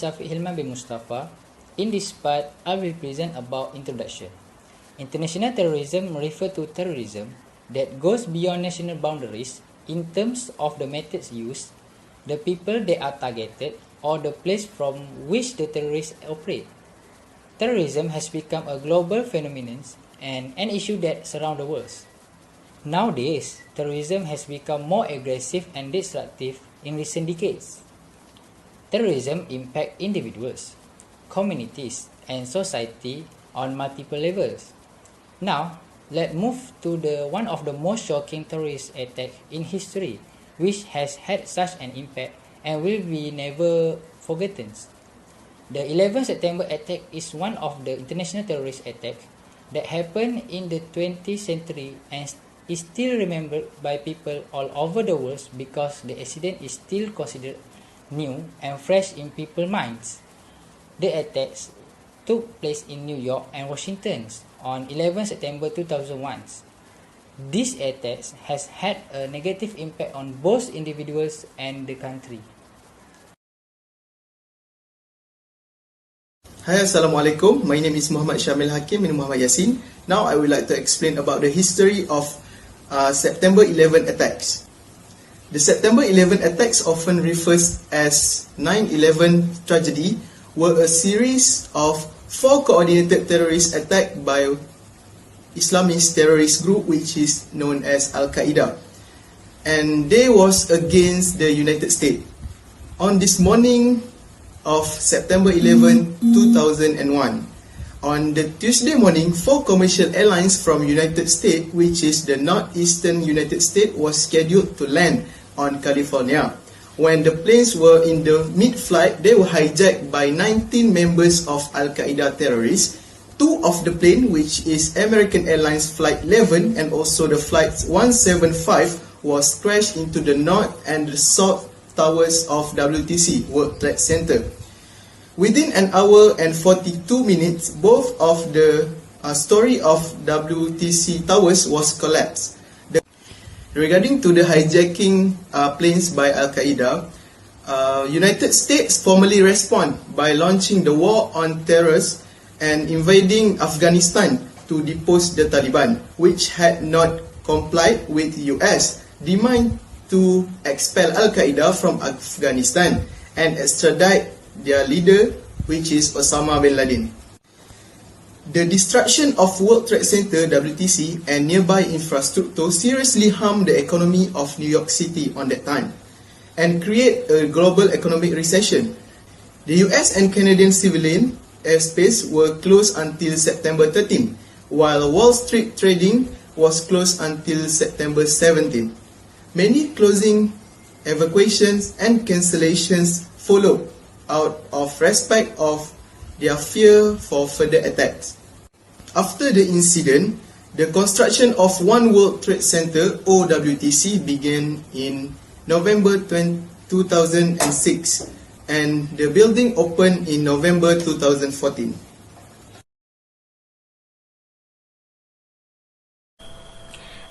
Safiq Hilman bin Mustafa. In this part, I will present about introduction. International terrorism refers to terrorism that goes beyond national boundaries in terms of the methods used, the people that are targeted, or the place from which the terrorists operate. Terrorism has become a global phenomenon and an issue that surrounds the world. Nowadays, terrorism has become more aggressive and destructive in recent decades. Terrorism impacts individuals, communities, and society on multiple levels. Now, let's move to one of the most shocking terrorist attacks in history, which has had such an impact and will be never forgotten. The 11 September attack is one of the international terrorist attacks that happened in the 20th century and is still remembered by people all over the world because the accident is still considered new and fresh in people's minds. The attacks took place in New York and Washington on 11 September 2001. These attacks has had a negative impact on both individuals and the country. Hi, Assalamualaikum. My name is Muhammad Syamil Hakim bin Muhammad Yassin. Now I would like to explain about the history of September 11 attacks. The September 11 attacks, often referred as 9/11 tragedy, were a series of 4 coordinated terrorist attacks by Islamist terrorist group which is known as Al-Qaeda, and they was against the United States. On this morning of September 11, 2001, on the Tuesday morning, 4 commercial airlines from United States, which is the northeastern United States, was scheduled to land on California. When the planes were in the mid-flight, they were hijacked by 19 members of Al-Qaeda terrorists. 2 of the plane, which is American Airlines Flight 11 and also the Flight 175, was crashed into the north and the south towers of WTC, World Trade Center. Within an hour and 42 minutes, both of the story of WTC towers was collapsed. Regarding to the hijacking planes by Al-Qaeda, United States formally respond by launching the war on terrorists and invading Afghanistan to depose the Taliban, which had not complied with US demand to expel Al-Qaeda from Afghanistan and extradite their leader, which is Osama bin Laden. The destruction of World Trade Center WTC and nearby infrastructure seriously harmed the economy of New York City on that time and create a global economic recession. The US and Canadian civilian airspace were closed until September 13, while Wall Street trading was closed until September 17. Many closing, evacuations and cancellations followed out of respect of their fear for further attacks. After the incident, the construction of One World Trade Center (OWTC) began in November 2006 and the building opened in November 2014.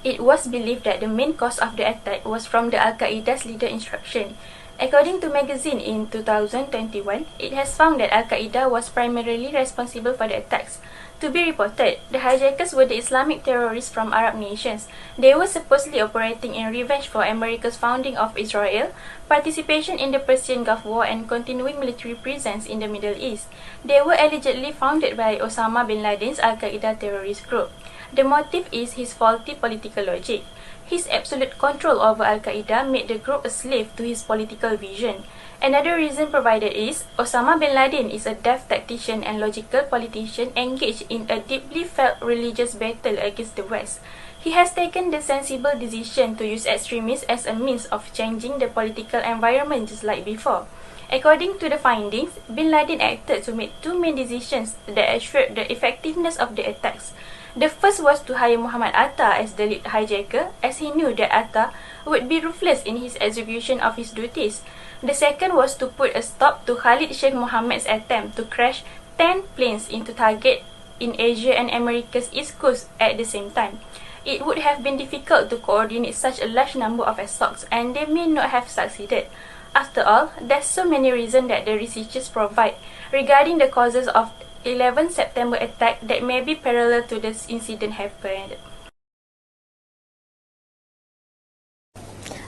It was believed that the main cause of the attack was from the Al-Qaeda's leader instruction. According to magazine in 2021, it has found that Al-Qaeda was primarily responsible for the attacks. To be reported, the hijackers were the Islamic terrorists from Arab nations. They were supposedly operating in revenge for America's founding of Israel, participation in the Persian Gulf War, and continuing military presence in the Middle East. They were allegedly founded by Osama bin Laden's Al-Qaeda terrorist group. The motive is his faulty political logic. His absolute control over Al-Qaeda made the group a slave to his political vision. Another reason provided is Osama bin Laden is a deft tactician and logical politician engaged in a deeply felt religious battle against the West. He has taken the sensible decision to use extremists as a means of changing the political environment just like before. According to the findings, bin Laden acted to make 2 main decisions that assured the effectiveness of the attacks. The first was to hire Muhammad Atta as the lead hijacker, as he knew that Atta would be ruthless in his execution of his duties. The second was to put a stop to Khalid Sheikh Mohammed's attempt to crash 10 planes into target in Asia and America's East Coast at the same time. It would have been difficult to coordinate such a large number of assaults, and they may not have succeeded. After all, there's so many reasons that the researchers provide regarding the causes of 11 September attack that may be parallel to this incident happened.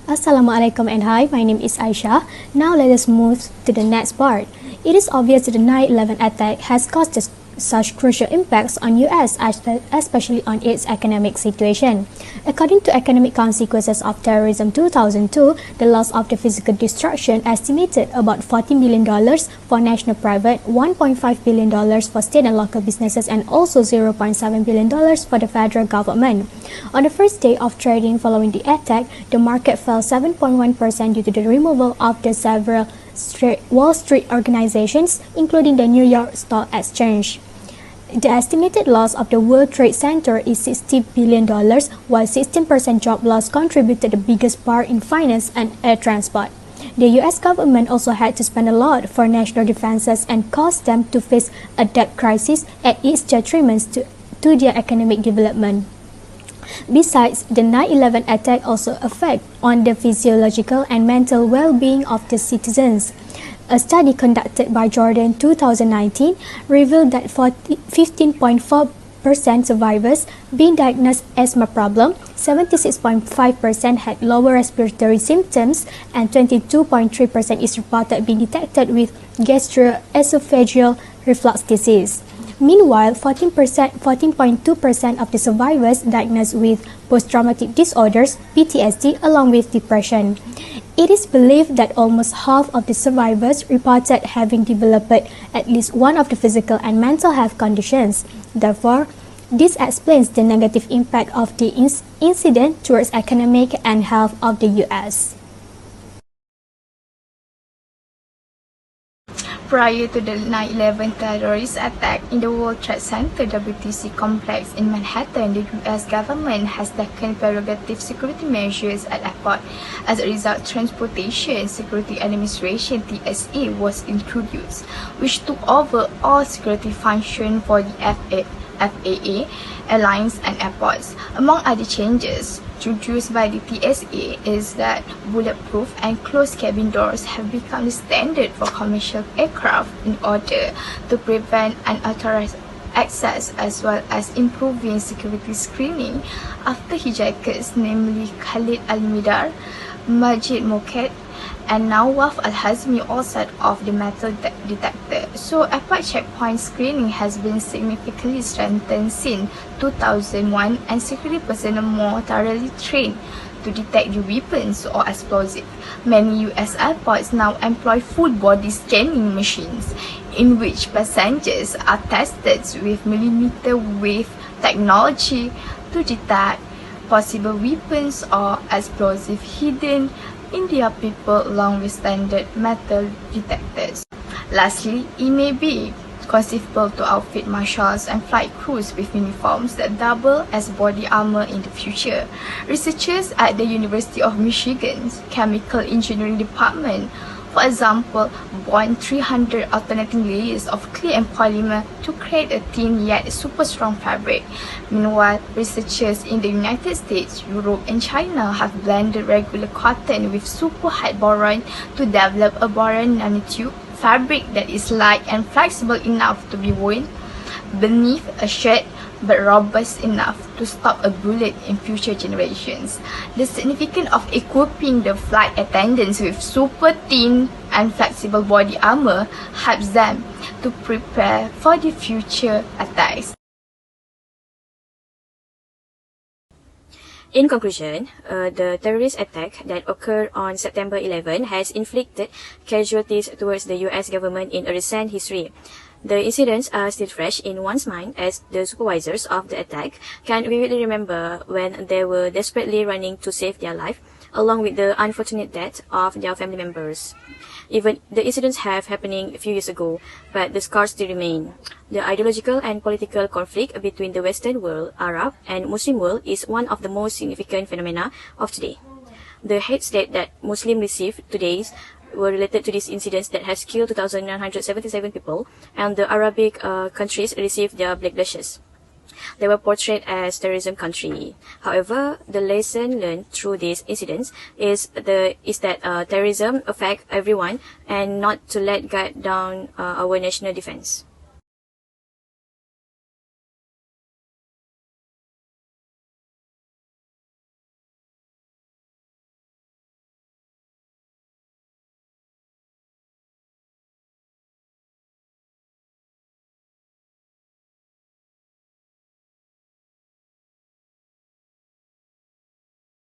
Assalamualaikum and hi, my name is Aisha. Now let us move to the next part. It is obvious that the 9/11 attack has caused such crucial impacts on US, especially on its economic situation. According to Economic Consequences of Terrorism 2002, the loss of the physical destruction estimated about $40 million for national private, $1.5 billion for state and local businesses, and also $0.7 billion for the federal government. On the first day of trading following the attack, the market fell 7.1% due to the removal of the several Wall Street organizations, including the New York Stock Exchange. The estimated loss of the World Trade Center is $60 billion, while 16% job loss contributed the biggest part in finance and air transport. The US government also had to spend a lot for national defenses and caused them to face a debt crisis at its detriment to their economic development. Besides, the 9/11 attack also affect on the physiological and mental well-being of the citizens. A study conducted by Jordan 2019 revealed that 15.4% survivors being diagnosed asthma problem, 76.5% had lower respiratory symptoms, and 22.3% is reported being detected with gastroesophageal reflux disease. Meanwhile, 14.2% of the survivors diagnosed with post-traumatic disorders, PTSD, along with depression. It is believed that almost half of the survivors reported having developed at least one of the physical and mental health conditions. Therefore, this explains the negative impact of the incident towards economic and health of the US. Prior to the 9/11 terrorist attack in the World Trade Center WTC complex in Manhattan, the US government has taken prerogative security measures at airport. As a result, Transportation Security Administration (TSA) was introduced, which took over all security functions for the FAA, airlines and airports. Among other changes introduced by the TSA is that bulletproof and closed cabin doors have become the standard for commercial aircraft in order to prevent unauthorized access, as well as improving security screening after hijackers, namely Khalid Al-Midar, Majid Moket, and now Nawaf Al-Hazmi all set off the metal detector. So airport checkpoint screening has been significantly strengthened since 2001, and security personnel more thoroughly trained to detect the weapons or explosives. Many US airports now employ full body scanning machines in which passengers are tested with millimeter wave technology to detect possible weapons or explosives hidden in their people along with standard metal detectors. Lastly, it may be conceivable to outfit marshals and flight crews with uniforms that double as body armor in the future. Researchers at the University of Michigan's Chemical Engineering Department, for example, bond 300 alternating layers of clay and polymer to create a thin yet super strong fabric. Meanwhile, researchers in the United States, Europe, and China have blended regular cotton with super high boron to develop a boron nanotube fabric that is light and flexible enough to be worn beneath a shirt, but robust enough to stop a bullet in future generations. The significance of equipping the flight attendants with super thin and flexible body armor helps them to prepare for the future attacks. In conclusion, the terrorist attack that occurred on September 11 has inflicted casualties towards the US government in a recent history. The incidents are still fresh in one's mind, as the supervisors of the attack can vividly remember when they were desperately running to save their life, along with the unfortunate death of their family members. Even the incidents have happening a few years ago, but the scars still remain. The ideological and political conflict between the Western world, Arab, and Muslim world is one of the most significant phenomena of today. The hate state that Muslims receive today were related to these incidents that has killed 2,977 people, and the Arabic countries received their backlashes. They were portrayed as terrorism country. However, the lesson learned through these incidents is that terrorism affect everyone and not to let down our national defense.